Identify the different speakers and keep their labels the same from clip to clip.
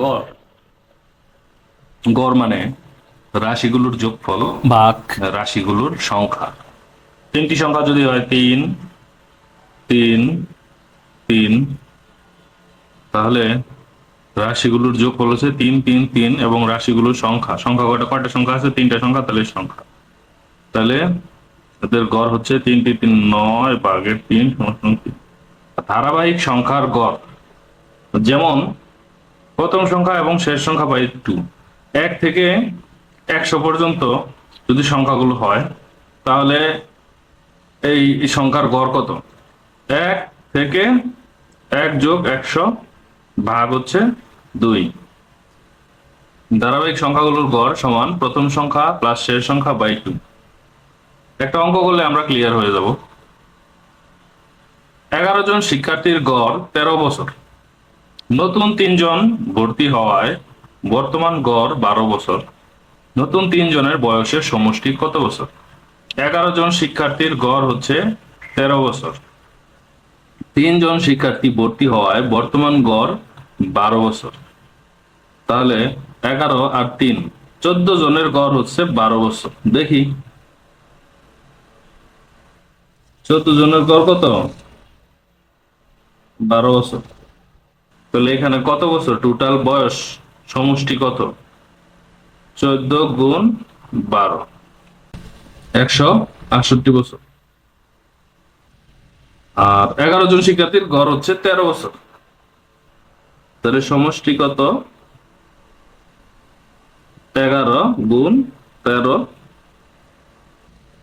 Speaker 1: গড় গড় মানে রাশিগুলোর যোগফল ভাগ রাশিগুলোর সংখ্যা। তিনটি সংখ্যা যদি হয় 3 3 3, তাহলে রাশিগুলোর যোগফল হচ্ছে 3 3 3, এবং রাশিগুলোর সংখ্যা সংখ্যা কয়টা কয়টা সংখ্যা আছে? তিনটা সংখ্যা, তাহলে সংখ্যা। তাহলে এদের গড় হচ্ছে 3 3 3, 9/3 = 3। ধারাবাহিক সংখ্যার গড় যেমন প্রথম সংখ্যা এবং শেষ সংখ্যা বাই 2, 1 থেকে 100 পর্যন্ত যদি সংখ্যাগুলো হয়, তাহলে এই সংখ্যার গড় কত? 1 থেকে 1 + 100 ভাগ হচ্ছে 2। ধারাবাহিক সংখ্যাগুলোর গড় সমান প্রথম সংখ্যা প্লাস শেষ সংখ্যা বাই 2। একটা অঙ্ক করলে আমরা ক্লিয়ার হয়ে যাব। 11 জন শিক্ষার্থীর গড় 13 বছর। নতুন 3 জন ভর্তি হওয়ায় বর্তমান গড় 12 বছর। নতুন 3 জনের বয়সের সমষ্টি কত বছর? 11 জন শিক্ষার্থীর গড় হচ্ছে 13 বছর। 3 জন শিক্ষার্থী ভর্তি হওয়ায় বর্তমান গড় 12 বছর। তাহলে 11 আর 3, 14 জনের গড় হচ্ছে 12 বছর। দেখি 14 জনের গড় কত? 12 বছর। তাহলে এখানে কত বছর টোটাল বয়স? সমষ্টি কত? 14 গুণ 12, 168 বছর। আর 11 জন শিক্ষার্থীর গড় হচ্ছে 13 বছর। তাহলে সমষ্টি কত? 11 গুণ 13,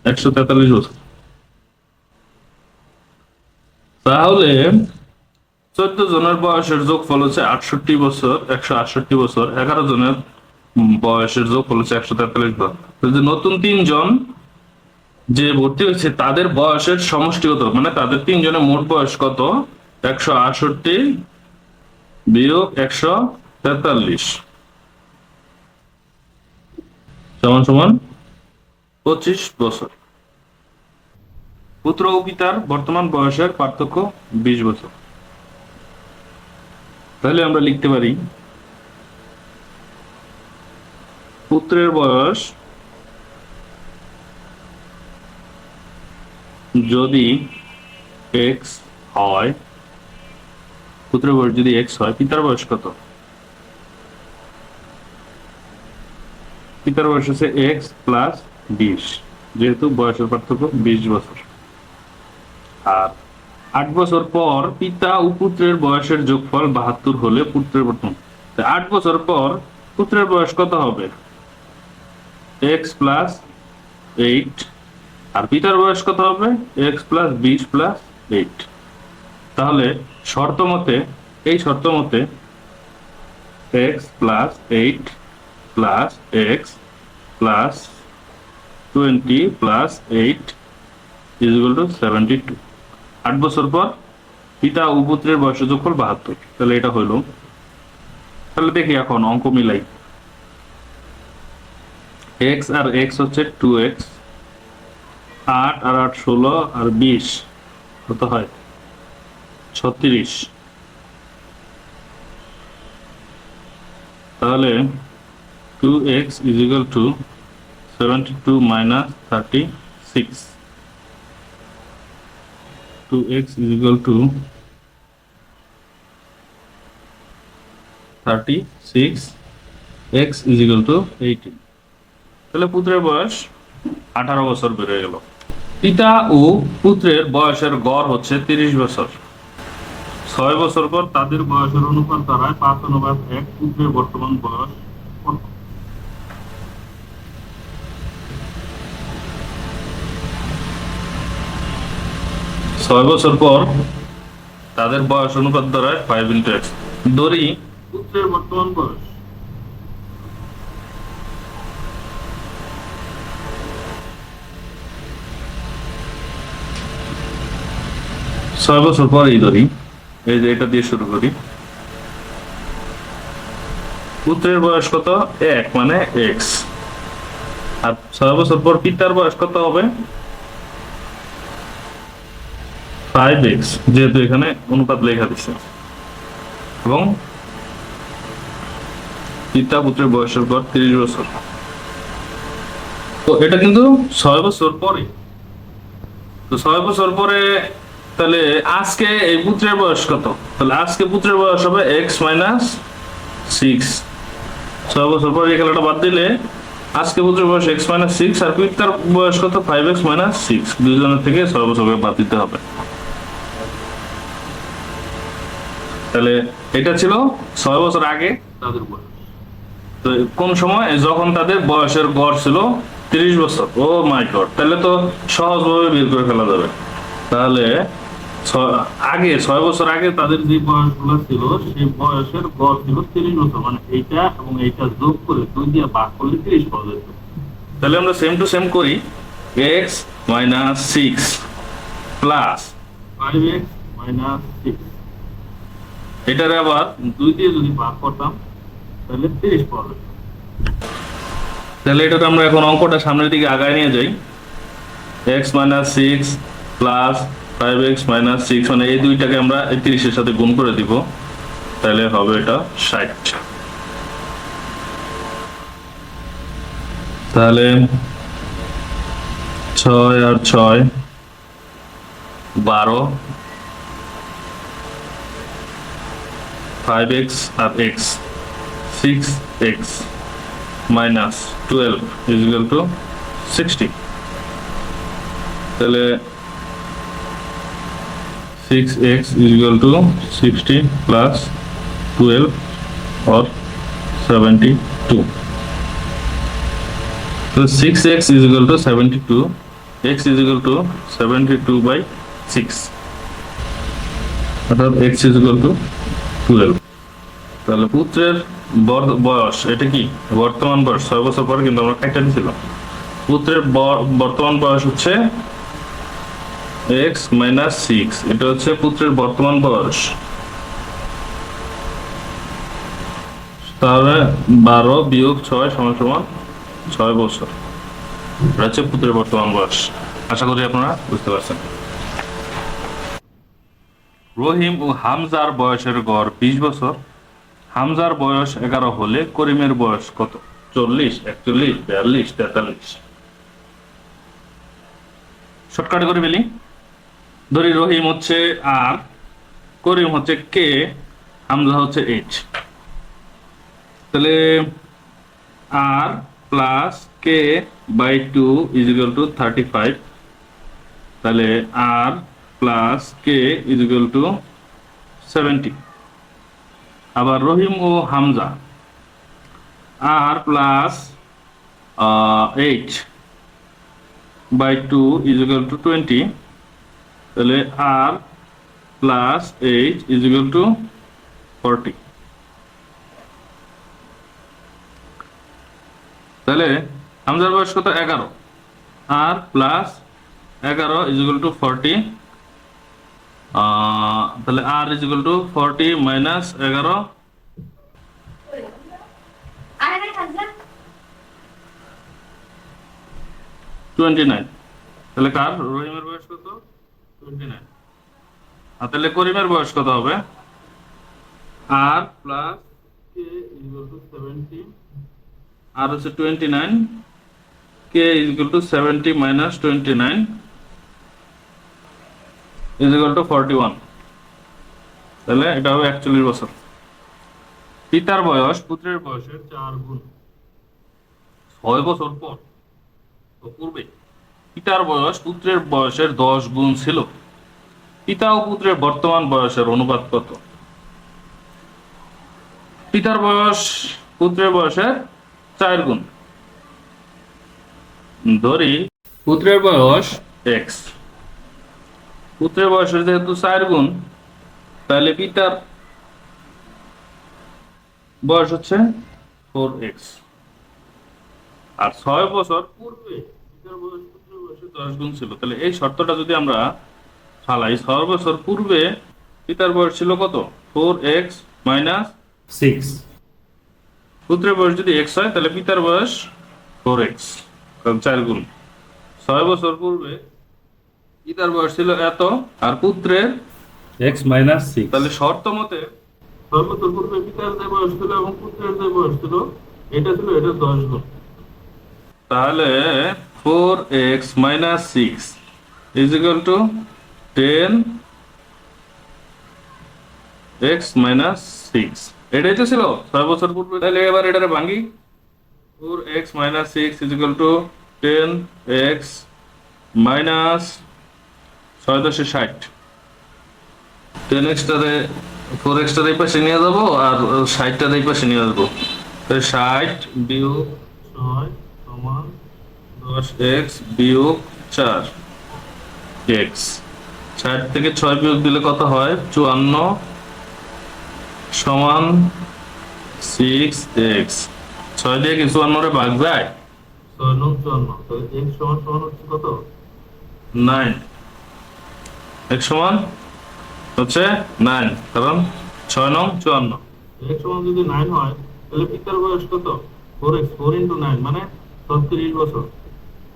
Speaker 1: 143 বছর। তাহলে 14 জনের বয়সের যোগফল হচ্ছে 68 বছর, 168 বছর। 11 জনের বয়সের যোগফল হচ্ছে 143 বছর। যে নতুন 3 জন যে ভর্তি হয়েছে তাদের বয়সের সমষ্টি কত, মানে তাদের 3 জনের মোট বয়স কত? 168 বিয়োগ 143 সমান সমান 25 বছর। পুত্র ও পিতার বর্তমান বয়সের পার্থক্য 20 বছর। তাহলে আমরা লিখতে পারি পুত্রের বয়স যদি x হয়, পুত্রের বয়স যদি x হয়, পিতার বয়স কত? পিতার বয়স হচ্ছে x + 20, যেহেতু বয়সের পার্থক্য 20 বছর। আর 8 বছর পর পিতা ও পুত্রের বয়সের যোগফল 72 হলে পুত্রের বর্তমান। 8 বছর পর পুত্রের বয়স কত হবে? x + 8। আর পিতার বয়স কত হবে? x + 20 + 8। তাহলে এই শর্ত মতে x + 8 + x + 20 + 8 = 72। 8 বছর পর পিতা ও পুত্রের বয়সের যোগফল 72। তাহলে এটা হলো। তাহলে দেখি এখন অঙ্ক মিলাই। x আর x হচ্ছে 2x, 8 আর 8 16, আর 20 কত হয়? 36। তাহলে 2x = 72 - 36। 2x = 36, x = 18। তাহলে পুত্রের বয়স 18 বছর বেড়ে গেল। পিতা ও পুত্রের বয়সের গড় হচ্ছে 30 বছর। 6 বছর পর তাদের বয়সের অনুপাত দাঁড়ায় 5:1। পুত্রের বর্তমান বয়স কত? 6 বছর পর তাদের বয়স অনুপাত দাঁড়ায় 5 × x। ধরি পুত্রের বর্তমান বয়স 6 বছর পরেই ধরি, এই যে এটা দিয়ে শুরু করি। পুত্রের বয়স কত? 1, মানে x। আর 6 বছর পর পিতার বয়স কত হবে? 5x, যেহেতু এখানে অনুপাত লেখা দিচ্ছে। এবং পিতা পুত্রের বয়সের পর 30 বছর। তো এটা কিন্তু 6 বছর পরে। তো 6 বছর পরে তাহলে আজকে এই পুত্রের বয়স কত? তাহলে আজকে পুত্রের বয়স হবে x-6। 6 বছর পরে এই খেলাটা বাদ দিলে আজকে পুত্রের বয়স x-6 আর পিতার বয়স কত? 5x-6। দুইজনের থেকে 6 বছর করে বাদ দিতে হবে। তাহলে এটা ছিল 6 বছর আগে তাদের বয়স। তো কোন সময়? যখন তাদের বয়সের গড় ছিল 30 বছর। ও মাই গড, তাহলে তো সহজভাবে বের করে ফেলা যাবে। তাহলে আগে 6 বছর আগে তাদের যে বয়সগুলো ছিল সেই বয়সের গড় ছিল 30 বছর, মানে এইটা এবং এইটা যোগ করে 2 দিয়ে ভাগ করলে 30 পাওয়া যেত। তাহলে আমরা সেম টু সেম করি, x-6 প্লাস 5x-6, এটারে আবার 2 দিয়ে যদি ভাগ করতাম তাহলে 30 পাওয়া যেত। তাহলে এটাতে আমরা এখন অঙ্কটা সামনের দিকে আগায় নিয়ে যাই। x-6 প্লাস 5x-6, মানে এই দুইটাকে আমরা 30 এর সাথে গুণ করে দিব, তাহলে হবে এটা 60। তাহলে 6 আর 6 12, 5x R x 6x minus 12 is equal to 60। তাহলে 6x is equal to 60 plus 12 or 72। So 6x is equal to 72, x is equal to 72 by 6, অর্থাৎ x is equal to 12। তাহলে পুত্রের বয়স, এটা কি বর্তমান বয়স, 6 বছর পরে কিন্তু আমরা কাইটা দিয়েছিলাম। পুত্রের বর্তমান বয়স হচ্ছে x-6, এটা হচ্ছে পুত্রের বর্তমান বয়স। তাহলে 12 বিয়োগ 6 সমান সমান 6 বছর। এটা হচ্ছে পুত্রের বর্তমান বয়স। আশা করি আপনারা বুঝতে পারছেন। রহিম ও হামজার বয়সের গড় 20 বছর। হামজার বয়স 11 হলে করিমের বয়স কত? 40, 41, 42, 43। শর্টকাটে করে ফেলি। ধরি রহিম হচ্ছে আর, করিম হচ্ছে কে, হামজা হচ্ছে এইচ। তাহলে R plus K by 2 is equal to 35। তাহলে R plus K is equal to 70। আবার রহিম ও Hamza, R plus H by 2 is equal to 20। তাহলে R plus H is equal to 40। তাহলে হামজার বয়স কত? 11, R plus 11 is equal to 40। তাহলে R is equal to 40 minus 11, 29। তাহলে কার? রহিমের বয়স কত? 29। আর তাহলে করিমের বয়স কত হবে? R plus K is equal to 70, R হচ্ছে 29, K is equal to 70 minus 29 is equal to 41। তাহলে এটা হবে 41 বছর। পিতার বয়স পুত্রের বয়সের 4 গুণ। 6 বছর পর পূর্বে পিতার বয়স পুত্রের বয়সের 10 গুণ ছিল। পিতা ও পুত্রের বর্তমান বয়সের অনুপাত কত? পিতার বয়স পুত্রের বয়সের 4 গুণ। ধরি পুত্রের বয়স x, পুত্রের বয়সের যেহেতু 4 গুণ, তাহলে পিতার বয়স হচ্ছে 4x। আর 6 বছর পূর্বে পিতার বয়স পুত্রের বয়সের 10 গুণ ছিল। তাহলে এই শর্তটা যদি আমরা ফালাই, 6 বছর পূর্বে পিতার বয়স ছিল কত? 4x minus 6। পুত্রের বয়স যদি x হয় তাহলে পিতার বয়স 4x, কারণ 4 গুণ। 6 বছর পূর্বে পিতার বয়স ছিল এত, আর পুত্রের x-6। তাহলে শর্ত মতে ছয় বছর পূর্বে পিতার যে বয়স ছিল এবং পুত্রের যে বয়স ছিল এটা ছিল এটা 10 গুণ। তাহলে 4x - 6 is equal to 10x - 6 এটাই তো ছিল 6 বছর পূর্বে। তাহলে এবার এটারে ভাঙি। 4x - 6 is equal to 10x minus 6 × 60। 10x টারে 4x টার এই পাশে নিয়ে যাবো আর 60 টার এই পাশে নিয়ে যাবো। তাহলে 60 বিয়োগ 6 সমান 10x বিয়োগ 4x। 60 থেকে 6 বিয়োগ দিলে কত হয়? 54 সমান 6x। 6 দিয়ে কি 54 রে ভাগ যায়? 6 9 54। তাহলে x সমান সমান হচ্ছে কত? 9। x সমান হচ্ছে 9, কারণ 6 9 54। x সমান যদি 9 হয় তাহলে পিতার বয়স কত? 4x 4 × 9 মানে 36 বছর।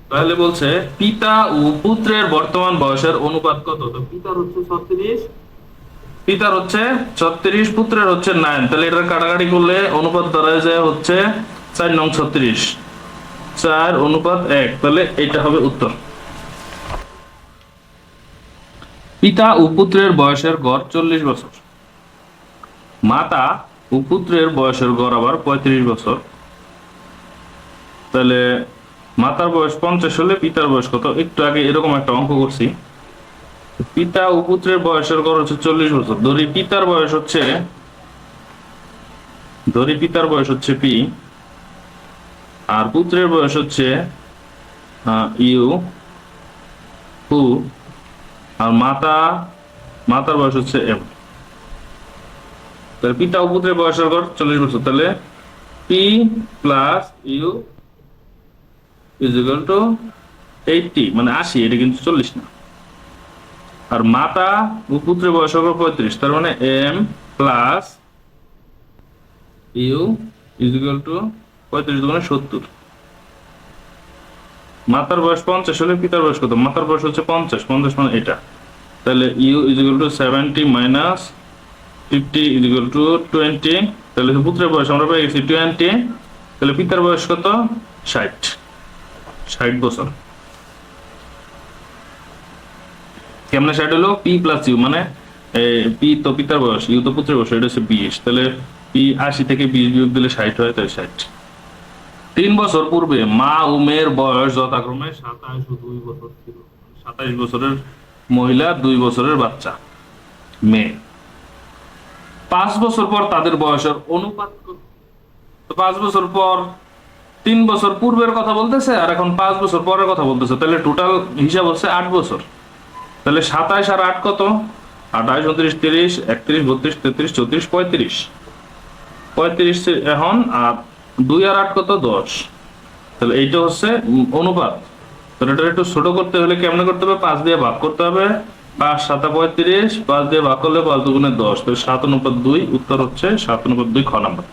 Speaker 1: তাহলে বলছে পিতা ও পুত্রের বর্তমান বয়সের অনুপাত কত? তো পিতার হচ্ছে 36, পুত্রের হচ্ছে 9। তাহলে এটা কাটাকাটি করলে অনুপাত দাঁড়ায় যায় হচ্ছে 4 9 36, 4:1। তাহলে এটা হবে উত্তর। পিতা ও পুত্রের বয়সের গড় 40 বছর। মাতা ও পুত্রের বয়সের গড় আবার 35 বছর। তাহলে মাতার বয়স 50 হলে পিতার বয়স কত? একটু আগে এরকম একটা অঙ্ক করছি। পিতা ও পুত্রের বয়সের গড় হচ্ছে 40 বছর। ধরি পিতার বয়স হচ্ছে পি আর পুত্রের বয়স হচ্ছে ইউ হু আর মাতার বয়স হচ্ছে এম। তাহলে পিতা ও পুত্রের বয়সের গড় 40 বছর। তাহলে P plus U is equal to 80 মানে 80, এটা কিন্তু 40 না। আর মাতা ও পুত্রের বয়সের গড় 35, তার মানে M plus U is equal to 35 × 70। মাতার বয়স 50 হলে পিতার বয়স কত? মাতার বয়স হচ্ছে 50 মানে এটা। তাহলে U is equal to 70 - 50 is equal to 20। তাহলে পুত্রের বয়স আমরা পেয়ে গেছি 20। তাহলে পিতার বয়স কত? 60 বছর। কেমনে 60 হলো? পি প্লাস ইউ মানে পি তো পিতার বয়স, ইউ তো পুত্রের বয়স, এটা হচ্ছে 20। তাহলে পি 80 থেকে 20 বিয়োগ দিলে 60 হয়, তাই 60। 3 বছর পূর্বে মা ও মেয়ের বয়স যথাক্রমে 27 ও 2 বছর ছিল। 27 বছরের মহিলা, 2 বছরের বাচ্চা মেয়ে। 5 বছর পর তাদের বয়সের অনুপাত কত? তো 5 বছর পর 3 বছর পূর্বের কথা বলতেছে আর এখন 5 বছর পরের কথা বলতেছে। তাহলে টোটাল হিসাব হচ্ছে 8 বছর। তাহলে 27 আর 8 কত? 28 29 30 31 32 33 34 35। 35 এখন আর 2 আর 8 কত? 10। তাহলে এইটা হচ্ছে অনুপাত। তাহলে এটা একটু ছোট করতে হলে কেমনে করতে হবে? 5 দিয়ে ভাগ করতে হবে। 5 7 35, 5 দিয়ে ভাগ করলে 5 2 × 10। তাহলে 7:2। উত্তর হচ্ছে 7:2 খ নাম্বার।